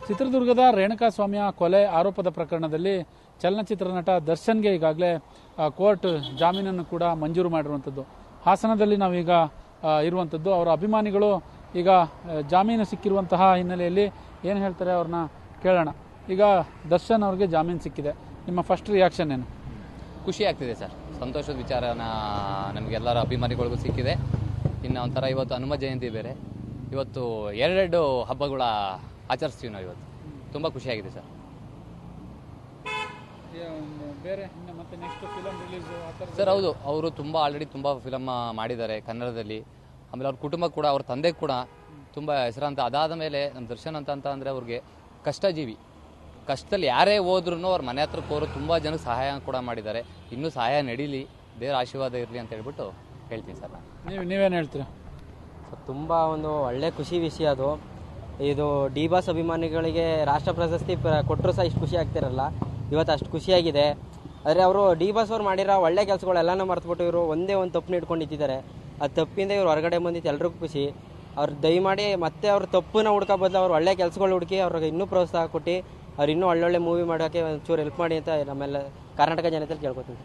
ಚಿತ್ರದುರ್ಗದ ರೇಣುಕಾಸ್ವಾಮಿಯ ಕೊಲೆ ಆರೋಪದ ಪ್ರಕರಣದಲ್ಲಿ ಚಲನಚಿತ್ರ ನಟ ದರ್ಶನ್ಗೆ ಈಗಾಗಲೇ ಕೋರ್ಟ್ ಜಾಮೀನನ್ನು ಕೂಡ ಮಂಜೂರು ಮಾಡಿರುವಂಥದ್ದು. ಹಾಸನದಲ್ಲಿ ನಾವೀಗ ಇರುವಂಥದ್ದು. ಅವರ ಅಭಿಮಾನಿಗಳು ಈಗ ಜಾಮೀನು ಸಿಕ್ಕಿರುವಂತಹ ಹಿನ್ನೆಲೆಯಲ್ಲಿ ಏನು ಹೇಳ್ತಾರೆ ಅವ್ರನ್ನ ಕೇಳೋಣ. ಈಗ ದರ್ಶನ್ ಅವ್ರಿಗೆ ಜಾಮೀನು ಸಿಕ್ಕಿದೆ, ನಿಮ್ಮ ಫಸ್ಟ್ ರಿಯಾಕ್ಷನ್ ಏನು? ಖುಷಿ ಆಗ್ತಿದೆ ಸರ್, ಸಂತೋಷದ ವಿಚಾರನ ನಮಗೆಲ್ಲರ ಅಭಿಮಾನಿಗಳಿಗೂ ಸಿಕ್ಕಿದೆ. ಇನ್ನು ಒಂಥರ ಇವತ್ತು ಹನುಮ ಜಯಂತಿ ಬೇರೆ, ಇವತ್ತು ಎರಡೆರಡು ಹಬ್ಬಗಳ ಆಚರಿಸ್ತೀವಿ ನಾವು ಇವತ್ತು. ತುಂಬ ಖುಷಿಯಾಗಿದೆ ಸರ್. ಬೇರೆ ಮತ್ತೆ ನೆಕ್ಸ್ಟ್ ಫಿಲಮ್ ರಿಲೀಸ್ ಸರ್? ಹೌದು, ಅವರು ಆಲ್ರೆಡಿ ತುಂಬ ಫಿಲಮ್ ಮಾಡಿದ್ದಾರೆ ಕನ್ನಡದಲ್ಲಿ. ಆಮೇಲೆ ಅವ್ರ ಕುಟುಂಬ ಕೂಡ, ಅವ್ರ ತಂದೆ ಕೂಡ ತುಂಬ ಹೆಸರಂತ. ಅದಾದ ಮೇಲೆ ನಮ್ಮ ದರ್ಶನ್ ಅಂತ ಅಂದರೆ ಅವ್ರಿಗೆ ಕಷ್ಟಜೀವಿ, ಕಷ್ಟದಲ್ಲಿ ಯಾರೇ ಹೋದ್ರೂ ಅವ್ರ ಮನೆ ಹತ್ರ ಕೋರು ತುಂಬ ಜನಕ್ಕೆ ಸಹಾಯ ಕೂಡ ಮಾಡಿದ್ದಾರೆ. ಇನ್ನೂ ಸಹಾಯ ನಡೀಲಿ, ದೇವರ ಆಶೀರ್ವಾದ ಇರಲಿ ಅಂತ ಹೇಳ್ಬಿಟ್ಟು ಹೇಳ್ತೀನಿ ಸರ್. ನೀವೇನು ಹೇಳ್ತೀರಾ ಸರ್? ತುಂಬ ಒಂದು ಒಳ್ಳೆ ಖುಷಿ ವಿಷಯ ಅದು. ಇದು ಡಿ ಬಾಸ್ ಅಭಿಮಾನಿಗಳಿಗೆ ರಾಷ್ಟ್ರ ಪ್ರಶಸ್ತಿ ಕೊಟ್ಟರು ಸಹ ಇಷ್ಟು ಖುಷಿ ಆಗ್ತಿರಲ್ಲ, ಇವತ್ತು ಅಷ್ಟು ಖುಷಿಯಾಗಿದೆ. ಆದರೆ ಅವರು ಡಿ ಬಾಸ್ ಅವ್ರು ಮಾಡಿರೋ ಒಳ್ಳೆ ಕೆಲಸಗಳೆಲ್ಲನೂ ಮರೆತುಬಿಟ್ಟು ಇವರು ಒಂದೇ ಒಂದು ತಪ್ಪು ಇಟ್ಕೊಂಡು ಇದ್ದಿದ್ದಾರೆ. ಆ ತಪ್ಪಿಂದ ಇವ್ರು ಹೊರಗಡೆ ಬಂದಿದ್ದು ಎಲ್ರಿಗೂ ಖುಷಿ. ಅವ್ರು ದಯಮಾಡಿ ಮತ್ತೆ ಅವ್ರ ತಪ್ಪನ್ನ ಹುಡ್ಕೋ ಬದಲು ಅವ್ರು ಒಳ್ಳೆ ಕೆಲಸಗಳು ಹುಡುಕಿ ಅವ್ರಿಗೆ ಇನ್ನೂ ಪ್ರೋತ್ಸಾಹ ಕೊಟ್ಟು ಅವ್ರು ಇನ್ನೂ ಒಳ್ಳೊಳ್ಳೆ ಮೂವಿ ಮಾಡೋಕ್ಕೆ ಒಂಚೂರು ಹೆಲ್ಪ್ ಮಾಡಿ ಅಂತ ನಮ್ಮೆಲ್ಲ ಕರ್ನಾಟಕ ಜನತೆಯಲ್ಲಿ ಕೇಳ್ಕೊತೀನಿ.